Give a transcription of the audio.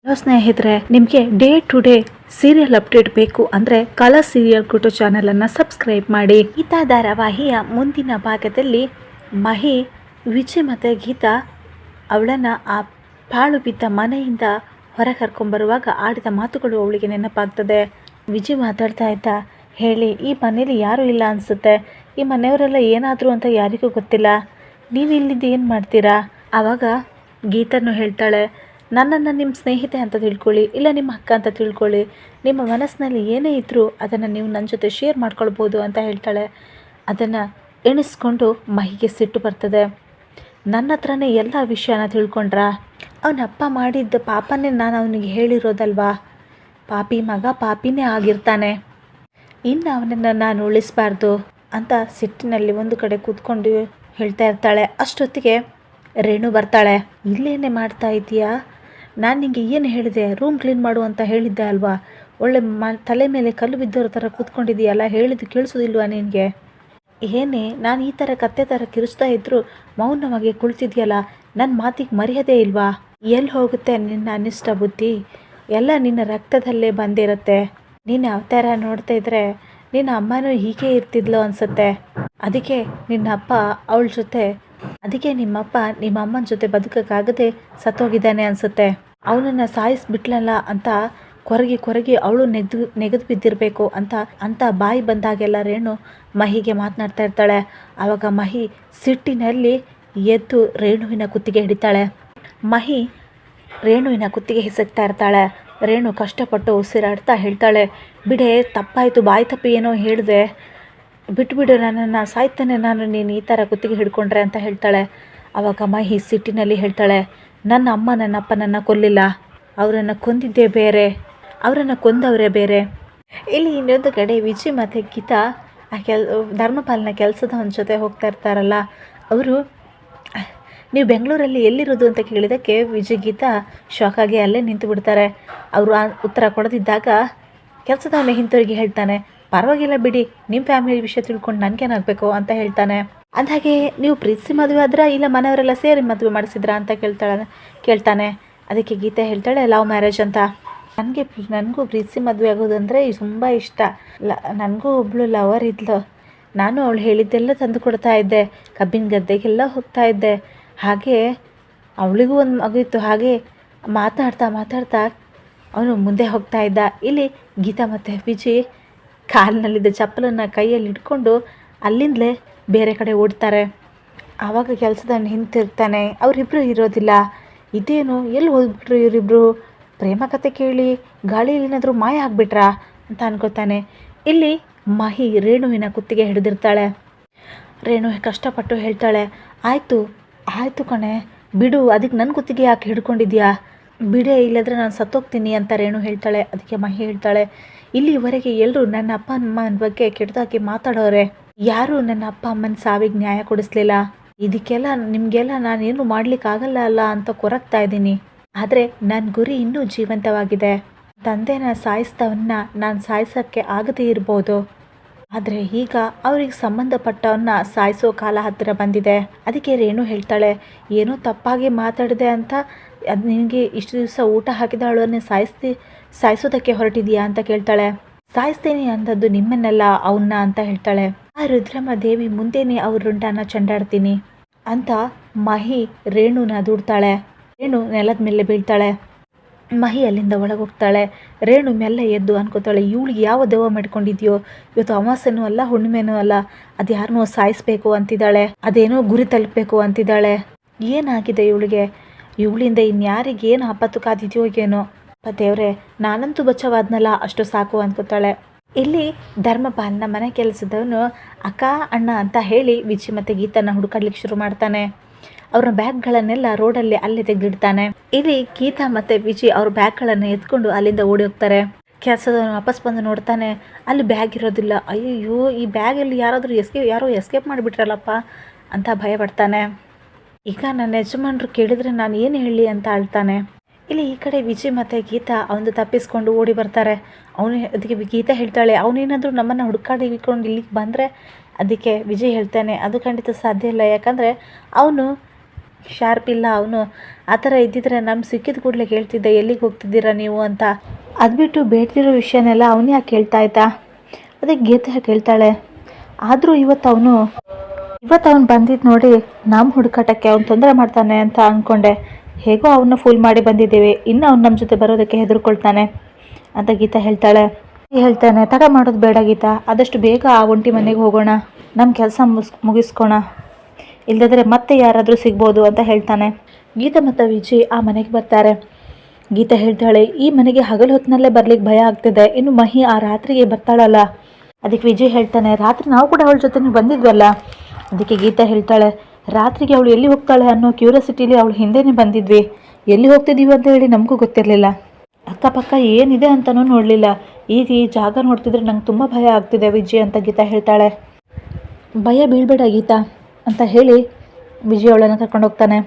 Hello ಸ್ನೇಹಿತರೆ, ನಿಮಗೆ day to day serial update ಬೇಕು ಅಂದರೆ ಕಲರ್ ಸೀರಿಯಲ್ ಕುಟು ಚಾನಲನ್ನು ಸಬ್ಸ್ಕ್ರೈಬ್ ಮಾಡಿ. ಗೀತಾ ಧಾರಾವಾಹಿಯ ಮುಂದಿನ ಭಾಗದಲ್ಲಿ ಮಹಿ ವಿಜಯ್ ಮತ್ತು ಗೀತಾ ಅವಳನ್ನು ಆ ಪಾಳು ಬಿದ್ದ ಮನೆಯಿಂದ ಹೊರ ಕರ್ಕೊಂಬರುವಾಗ ಆಡಿದ ಮಾತುಗಳು ಅವಳಿಗೆ ನೆನಪಾಗ್ತದೆ. ವಿಜಯ್ ಮಾತಾಡ್ತಾ ಇದ್ದ, ಹೇಳಿ, ಈ ಮನೇಲಿ ಯಾರೂ ಇಲ್ಲ ಅನಿಸುತ್ತೆ, ಈ ಮನೆಯವರೆಲ್ಲ ಏನಾದರೂ ಅಂತ ಯಾರಿಗೂ ಗೊತ್ತಿಲ್ಲ, ನೀವು ಇಲ್ಲಿದ್ದು ಏನು ಮಾಡ್ತೀರಾ? ಆವಾಗ ಗೀತನು ಹೇಳ್ತಾಳೆ, ನನ್ನನ್ನು ನಿಮ್ಮ ಸ್ನೇಹಿತೆ ಅಂತ ತಿಳ್ಕೊಳ್ಳಿ, ಇಲ್ಲ ನಿಮ್ಮ ಅಕ್ಕ ಅಂತ ತಿಳ್ಕೊಳ್ಳಿ, ನಿಮ್ಮ ಮನಸ್ಸಿನಲ್ಲಿ ಏನೇ ಇದ್ದರೂ ಅದನ್ನು ನೀವು ನನ್ನ ಜೊತೆ ಶೇರ್ ಮಾಡ್ಕೊಳ್ಬೋದು ಅಂತ ಹೇಳ್ತಾಳೆ. ಅದನ್ನು ಎಣಿಸ್ಕೊಂಡು ಮಹಿಗೆ ಸಿಟ್ಟು ಬರ್ತದೆ. ನನ್ನ ಹತ್ರನೇ ಎಲ್ಲ ವಿಷಯನ ತಿಳ್ಕೊಂಡ್ರಾ? ಅವನ ಅಪ್ಪ ಮಾಡಿದ್ದ ಪಾಪನೇ ನಾನು ಅವನಿಗೆ ಹೇಳಿರೋದಲ್ವಾ? ಪಾಪಿ ಮಗ ಪಾಪಿನೇ ಆಗಿರ್ತಾನೆ, ಇನ್ನು ಅವನನ್ನು ನಾನು ಉಳಿಸಬಾರ್ದು ಅಂತ ಸಿಟ್ಟಿನಲ್ಲಿ ಒಂದು ಕಡೆ ಕೂತ್ಕೊಂಡು ಹೇಳ್ತಾ ಇರ್ತಾಳೆ. ಅಷ್ಟೊತ್ತಿಗೆ ರೇಣು ಬರ್ತಾಳೆ. ಇಲ್ಲೇನೇ ಮಾಡ್ತಾ ಇದೀಯಾ? ನಾನು ನಿಂಗೆ ಏನು ಹೇಳಿದೆ? ರೂಮ್ ಕ್ಲೀನ್ ಮಾಡು ಅಂತ ಹೇಳಿದ್ದೆ ಅಲ್ವಾ? ಒಳ್ಳೆ ತಲೆ ಮೇಲೆ ಕಲ್ಲು ಬಿದ್ದೋರ ಥರ ಕೂತ್ಕೊಂಡಿದೆಯಲ್ಲ, ಹೇಳಿದ್ದು ಕೇಳಿಸೋದಿಲ್ವಾ ನಿನಗೆ? ಏನೇ ನಾನು ಈ ಥರ ಕತ್ತೆ ಥರ ಕಿರಿಸ್ತಾ ಇದ್ದರೂ ಮೌನವಾಗಿ ಕುಳಿತಿದ್ಯಲ್ಲ, ನನ್ನ ಮಾತಿಗೆ ಮರ್ಯಾದೆ ಇಲ್ವಾ? ಎಲ್ಲಿ ಹೋಗುತ್ತೆ ನಿನ್ನ ಅನಿಷ್ಟ ಬುದ್ಧಿ? ಎಲ್ಲ ನಿನ್ನ ರಕ್ತದಲ್ಲೇ ಬಂದಿರುತ್ತೆ. ನಿನ್ನ ಅವತಾರ ನೋಡ್ತಾ ಇದ್ರೆ ನಿನ್ನ ಅಮ್ಮನೂ ಹೀಗೆ ಇರ್ತಿದ್ಲು ಅನಿಸುತ್ತೆ. ಅದಕ್ಕೆ ನಿಮ್ಮಪ್ಪ ನಿಮ್ಮ ಅಮ್ಮನ ಜೊತೆ ಬದುಕೋಕ್ಕಾಗದೆ ಸತ್ತೋಗಿದ್ದಾನೆ ಅನಿಸುತ್ತೆ. ಅವನನ್ನು ಸಾಯಿಸ್ಬಿಟ್ಲಲ್ಲ ಅಂತ ಕೊರಗಿ ಅವಳು ನೆಗೆದು ಬಿದ್ದಿರಬೇಕು ಅಂತ ಬಾಯಿ ಬಂದಾಗೆಲ್ಲ ರೇಣು ಮಹಿಗೆ ಮಾತನಾಡ್ತಾ ಇರ್ತಾಳೆ. ಆವಾಗ ಮಹಿ ಸಿಟ್ಟಿನಲ್ಲಿ ಎದ್ದು ರೇಣುವಿನ ಕುತ್ತಿಗೆ ಹಿಡಿತಾಳೆ. ಮಹಿ ರೇಣುವಿನ ಕುತ್ತಿಗೆ ಹಿಸಕ್ತಾ ಇರ್ತಾಳೆ. ರೇಣು ಕಷ್ಟಪಟ್ಟು ಉಸಿರಾಡ್ತಾ ಹೇಳ್ತಾಳೆ, ಬಿಡೆ, ತಪ್ಪಾಯಿತು, ಬಾಯಿ ತಪ್ಪಿ ಏನೋ ಹೇಳಿದೆ, ಬಿಟ್ಬಿಡು, ನನ್ನನ್ನು ಸಾಯ್ತಾನೆ ನಾನು ನೀನು ಈ ಥರ ಕುತ್ತಿಗೆ ಹಿಡ್ಕೊಂಡ್ರೆ ಅಂತ ಹೇಳ್ತಾಳೆ. ಆವಾಗ ಮಹಿ ಸಿಟ್ಟಿನಲ್ಲಿ ಹೇಳ್ತಾಳೆ, ನನ್ನ ಅಮ್ಮ ನನ್ನ ಅಪ್ಪನನ್ನು ಕೊಲ್ಲಿಲ್ಲ, ಅವರನ್ನು ಕೊಂದಿದ್ದೇ ಬೇರೆ, ಅವರನ್ನು ಕೊಂದವರೇ ಬೇರೆ. ಇಲ್ಲಿ ಇನ್ನೊಂದು ಕಡೆ ವಿಜಯ್ ಮತ್ತು ಗೀತಾ ಧರ್ಮಪಾಲನ ಕೆಲಸದವನ ಜೊತೆ ಹೋಗ್ತಾ ಇರ್ತಾರಲ್ಲ, ಅವರು ನೀವು ಬೆಂಗಳೂರಲ್ಲಿ ಎಲ್ಲಿರೋದು ಅಂತ ಕೇಳಿದ್ದಕ್ಕೆ ವಿಜಯ್ ಗೀತಾ ಶಾಕಾಗಿ ಅಲ್ಲೇ ನಿಂತು ಬಿಡ್ತಾರೆ. ಅವರು ಆ ಉತ್ತರ ಕೊಡದಿದ್ದಾಗ ಕೆಲಸದವನೇ ಹಿಂತಿರುಗಿ ಹೇಳ್ತಾನೆ, ಪರವಾಗಿಲ್ಲ ಬಿಡಿ, ನಿಮ್ಮ ಫ್ಯಾಮಿಲಿ ವಿಷಯ ತಿಳ್ಕೊಂಡು ನನಗೇನಾಗಬೇಕು ಅಂತ ಹೇಳ್ತಾನೆ. ಅಂದಾಗೆ ನೀವು ಪ್ರೀತಿಸಿ ಮದುವೆ ಆದ್ರೆ ಇಲ್ಲ ಮನೆಯವರೆಲ್ಲ ಸೇರಿ ಮದುವೆ ಮಾಡಿಸಿದ್ರಾ ಅಂತ ಕೇಳ್ತಾನೆ. ಅದಕ್ಕೆ ಗೀತೆ ಹೇಳ್ತಾಳೆ, ಲವ್ ಮ್ಯಾರೇಜ್ ಅಂತ. ನನಗೂ ಪ್ರೀತಿಸಿ ಮದುವೆ ಆಗೋದು ಅಂದರೆ ತುಂಬ ಇಷ್ಟ. ನನಗೂ ಒಬ್ಬಳು ಲವರ್ ಇದ್ಲು, ನಾನು ಅವಳು ಹೇಳಿದ್ದೆಲ್ಲ ತಂದು ಕೊಡ್ತಾ ಇದ್ದೆ, ಕಬ್ಬಿನ ಗದ್ದೆಗೆಲ್ಲ ಹೋಗ್ತಾ ಇದ್ದೆ, ಹಾಗೆ ಅವಳಿಗೂ ಒಂದು ಮಗು ಇತ್ತು. ಹಾಗೆ ಮಾತಾಡ್ತಾ ಅವನು ಮುಂದೆ ಹೋಗ್ತಾ ಇದ್ದ. ಇಲ್ಲಿ ಗೀತಾ ಮತ್ತು ವಿಜಯ್ ಕಾಲಿನಲ್ಲಿದ್ದ ಚಪ್ಪಲನ್ನು ಕೈಯಲ್ಲಿ ಇಟ್ಕೊಂಡು ಅಲ್ಲಿಂದಲೇ ಬೇರೆ ಕಡೆ ಓಡ್ತಾರೆ. ಆವಾಗ ಕೆಲಸದವನು ಹಿಂತಿರ್ತಾನೆ, ಅವರಿಬ್ಬರು ಇರೋದಿಲ್ಲ. ಇದೇನು, ಎಲ್ಲಿ ಹೋಗ್ಬಿಟ್ರು ಇವರಿಬ್ಬರು? ಪ್ರೇಮ ಕತೆ ಕೇಳಿ ಗಾಳಿಯಲ್ಲಿ ಏನಾದರೂ ಮಾಯ ಆಗಿಬಿಟ್ರಾ ಅಂತ ಅನ್ಕೋತಾನೆ. ಇಲ್ಲಿ ಮಹಿ ರೇಣುವಿನ ಕುತ್ತಿಗೆ ಹಿಡಿದಿರ್ತಾಳೆ. ರೇಣು ಕಷ್ಟಪಟ್ಟು ಹೇಳ್ತಾಳೆ, ಆಯಿತು ಕಣೆ, ಬಿಡು, ಅದಕ್ಕೆ ನನ್ನ ಕುತ್ತಿಗೆ ಯಾಕೆ ಹಿಡ್ಕೊಂಡಿದ್ಯಾ? ಬಿಡೆ, ಇಲ್ಲದ್ರೆ ನಾನು ಸತ್ತೋಗ್ತೀನಿ ಅಂತ ರೇಣು ಹೇಳ್ತಾಳೆ. ಅದಕ್ಕೆ ಮಹಿ ಹೇಳ್ತಾಳೆ, ಇಲ್ಲಿವರೆಗೆ ಎಲ್ಲರೂ ನನ್ನ ಅಪ್ಪ ಅಮ್ಮನ ಬಗ್ಗೆ ಕೆಟ್ಟದಾಗಿ ಮಾತಾಡೋರೆ, ಯಾರೂ ನನ್ನ ಅಪ್ಪ ಅಮ್ಮನ ಸಾವಿಗೆ ನ್ಯಾಯ ಕೊಡಿಸ್ಲಿಲ್ಲ. ಇದಕ್ಕೆಲ್ಲ ನಿಮಗೆಲ್ಲ ನಾನೇನು ಮಾಡಲಿಕ್ಕಾಗಲ್ಲ ಅಲ್ಲ ಅಂತ ಕೊರಗ್ತಾ ಇದ್ದೀನಿ. ಆದರೆ ನನ್ನ ಗುರಿ ಇನ್ನೂ ಜೀವಂತವಾಗಿದೆ. ತಂದೆನ ಸಾಯಿಸಿದವನ್ನ ನಾನು ಸಾಯಿಸೋಕ್ಕೆ ಆಗದೇ ಇರ್ಬೋದು, ಆದರೆ ಈಗ ಅವ್ರಿಗೆ ಸಂಬಂಧಪಟ್ಟವನ್ನ ಸಾಯಿಸೋ ಕಾಲ ಹತ್ತಿರ ಬಂದಿದೆ. ಅದಕ್ಕೆ ರೇಣು ಹೇಳ್ತಾಳೆ, ಏನೋ ತಪ್ಪಾಗಿ ಮಾತಾಡಿದೆ ಅಂತ ಅದು ನಿನಗೆ ಇಷ್ಟು ದಿವಸ ಊಟ ಹಾಕಿದವಳನ್ನೇ ಸಾಯಿಸೋದಕ್ಕೆ ಹೊರಟಿದೆಯಾ ಅಂತ ಕೇಳ್ತಾಳೆ. ಸಾಯಿಸ್ತೇನೆ ಅಂದದ್ದು ನಿಮ್ಮನ್ನೆಲ್ಲ ಅವನ್ನ ಅಂತ ಹೇಳ್ತಾಳೆ. ಆ ರುದ್ರಮ್ಮ ದೇವಿ ಮುಂದೆನೇ ಅವ್ರ ರುಂಡನ ಚಂಡಾಡ್ತೀನಿ ಅಂತ ಮಹಿ ರೇಣುನ ದೂಡ್ತಾಳೆ. ರೇಣು ನೆಲದ ಮೇಲೆ ಬೀಳ್ತಾಳೆ. ಮಹಿ ಅಲ್ಲಿಂದ ಒಳಗೋಗ್ತಾಳೆ. ರೇಣು ಮೆಲ್ಲ ಎದ್ದು ಅನ್ಕೋತಾಳೆ, ಇವಳಿಗೆ ಯಾವ ದೆವ್ವ ಮಾಡ್ಕೊಂಡಿದ್ಯೋ, ಇವತ್ತು ಅಮಾವಾಸ್ಯೆನೂ ಅಲ್ಲ ಹುಣ್ಣಿಮೆನೂ ಅಲ್ಲ, ಅದು ಯಾರನ್ನೋ ಸಾಯಿಸ್ಬೇಕು ಅಂತಿದ್ದಾಳೆ, ಅದೇನೋ ಗುರಿ ತಲುಪಬೇಕು ಅಂತಿದ್ದಾಳೆ. ಏನಾಗಿದೆ ಇವಳಿಂದ ಇನ್ಯಾರಿಗೆ ಏನು ಆಪತ್ತು ಕಾದಿದೆಯೋ ಏನೋ, ದೇವ್ರೆ, ನಾನಂತೂ ಬಚ್ಚವಾದ್ನಲ್ಲ, ಅಷ್ಟು ಸಾಕು ಅನ್ಕೋತಾಳೆ. ಇಲ್ಲಿ ಧರ್ಮಪಾಲನ ಮನೆ ಕೆಲಸದವನು ಅಕ್ಕ ಅಣ್ಣ ಅಂತ ಹೇಳಿ ವಿಜಯ್ ಮತ್ತು ಗೀತನ ಹುಡುಕಾಡ್ಲಿಕ್ಕೆ ಶುರು ಮಾಡ್ತಾನೆ. ಅವ್ರ ಬ್ಯಾಗ್ಗಳನ್ನೆಲ್ಲ ರೋಡಲ್ಲಿ ಅಲ್ಲೇ ತೆಗೆದಿಡ್ತಾನೆ. ಇಲ್ಲಿ ಗೀತಾ ಮತ್ತು ವಿಜಯ್ ಅವ್ರ ಬ್ಯಾಗ್ಗಳನ್ನು ಎತ್ಕೊಂಡು ಅಲ್ಲಿಂದ ಓಡಿ ಹೋಗ್ತಾರೆ. ಕೆಲಸದವನು ವಾಪಸ್ ಬಂದು ನೋಡ್ತಾನೆ, ಅಲ್ಲಿ ಬ್ಯಾಗ್ ಇರೋದಿಲ್ಲ. ಅಯ್ಯೋ, ಈ ಬ್ಯಾಗಲ್ಲಿ ಯಾರೋ ಎಸ್ಕೇಪ್ ಮಾಡಿಬಿಟ್ರಲ್ಲಪ್ಪ ಅಂತ ಭಯ ಪಡ್ತಾನೆ. ಈಗ ನನ್ನ ಯಜಮಾನ್ರು ಕೇಳಿದ್ರೆ ನಾನು ಏನು ಹೇಳಿ ಅಂತ ಅಳ್ತಾನೆ. ಇಲ್ಲಿ ಈ ಕಡೆ ವಿಜಯ್ ಮತ್ತು ಗೀತಾ ಅವನು ತಪ್ಪಿಸ್ಕೊಂಡು ಓಡಿ ಬರ್ತಾರೆ. ಅದಕ್ಕೆ ಗೀತಾ ಹೇಳ್ತಾಳೆ, ಅವನೇನಾದರೂ ನಮ್ಮನ್ನು ಹುಡುಕಾಡಿಕೊಂಡು ಇಲ್ಲಿಗೆ ಬಂದರೆ? ಅದಕ್ಕೆ ವಿಜಯ್ ಹೇಳ್ತಾನೆ, ಅದು ಖಂಡಿತ ಸಾಧ್ಯ ಇಲ್ಲ, ಯಾಕಂದರೆ ಅವನು ಶಾರ್ಪ್ ಇಲ್ಲ ಅವನು. ಆ ಥರ ಇದ್ದಿದ್ರೆ ನಮ್ಮ ಸಿಕ್ಕಿದ ಕೂಡಲೇ ಕೇಳ್ತಿದ್ದೆ ಎಲ್ಲಿಗೆ ಹೋಗ್ತಿದ್ದೀರಾ ನೀವು ಅಂತ. ಅದು ಬಿಟ್ಟು ಬೇಡ್ತಿರೋ ವಿಷಯನೆಲ್ಲ ಅವನು ಯಾಕೆ ಕೇಳ್ತಾ ಇದ್ದ? ಅದಕ್ಕೆ ಗೀತೆ ಕೇಳ್ತಾಳೆ, ಆದರೂ ಇವತ್ತು ಅವನು ಬಂದಿದ್ದು ನೋಡಿ ನಮ್ಮ ಹುಡುಕಾಟಕ್ಕೆ ಅವ್ನು ತೊಂದರೆ ಮಾಡ್ತಾನೆ ಅಂತ ಅಂದ್ಕೊಂಡೆ. ಹೇಗೋ ಅವನ್ನ ಫುಲ್ ಮಾಡಿ ಬಂದಿದ್ದೀವಿ, ಇನ್ನು ಅವ್ನು ನಮ್ಮ ಜೊತೆ ಬರೋದಕ್ಕೆ ಹೆದರ್ಕೊಳ್ತಾನೆ ಅಂತ ಗೀತಾ ಹೇಳ್ತಾನೆ. ತಡ ಮಾಡೋದು ಬೇಡ ಗೀತಾ, ಆದಷ್ಟು ಬೇಗ ಆ ಒಂಟಿ ಮನೆಗೆ ಹೋಗೋಣ, ನಮ್ಮ ಕೆಲಸ ಮುಗಿಸ್ಕೋಣ, ಇಲ್ಲದಿದ್ರೆ ಮತ್ತೆ ಯಾರಾದರೂ ಸಿಗ್ಬೋದು ಅಂತ ಹೇಳ್ತಾನೆ. ಗೀತಾ ಮತ್ತು ವಿಜಯ್ ಆ ಮನೆಗೆ ಬರ್ತಾರೆ. ಗೀತಾ ಹೇಳ್ತಾಳೆ, ಈ ಮನೆಗೆ ಹಗಲು ಹೊತ್ತಿನಲ್ಲೇ ಬರ್ಲಿಕ್ಕೆ ಭಯ ಆಗ್ತಿದೆ, ಇನ್ನು ಮಹಿ ಆ ರಾತ್ರಿಗೆ ಬರ್ತಾಳಲ್ಲ. ಅದಕ್ಕೆ ವಿಜಯ್ ಹೇಳ್ತಾನೆ, ರಾತ್ರಿ ನಾವು ಕೂಡ ಅವಳ ಜೊತೆ ಬಂದಿದ್ವಲ್ಲ. ಅದಕ್ಕೆ ಗೀತಾ ಹೇಳ್ತಾಳೆ, ರಾತ್ರಿಗೆ ಅವಳು ಎಲ್ಲಿ ಹೋಗ್ತಾಳೆ ಅನ್ನೋ ಕ್ಯೂರಿಯಾಸಿಟಿಲಿ ಅವಳು ಹಿಂದೆನೇ ಬಂದಿದ್ವಿ, ಎಲ್ಲಿ ಹೋಗ್ತಿದ್ದೀವಿ ಅಂತ ಹೇಳಿ ನಮಗೂ ಗೊತ್ತಿರಲಿಲ್ಲ, ಅಕ್ಕಪಕ್ಕ ಏನಿದೆ ಅಂತಲೂ ನೋಡಲಿಲ್ಲ, ಈಗ ಈ ಜಾಗ ನೋಡ್ತಿದ್ರೆ ನಂಗೆ ತುಂಬ ಭಯ ಆಗ್ತಿದೆ ವಿಜಯ್ ಅಂತ ಗೀತಾ ಹೇಳ್ತಾಳೆ. ಭಯ ಬೀಳ್ಬೇಡ ಗೀತಾ ಅಂತ ಹೇಳಿ ವಿಜಯ್ ಅವಳನ್ನು ಕರ್ಕೊಂಡು ಹೋಗ್ತಾನೆ.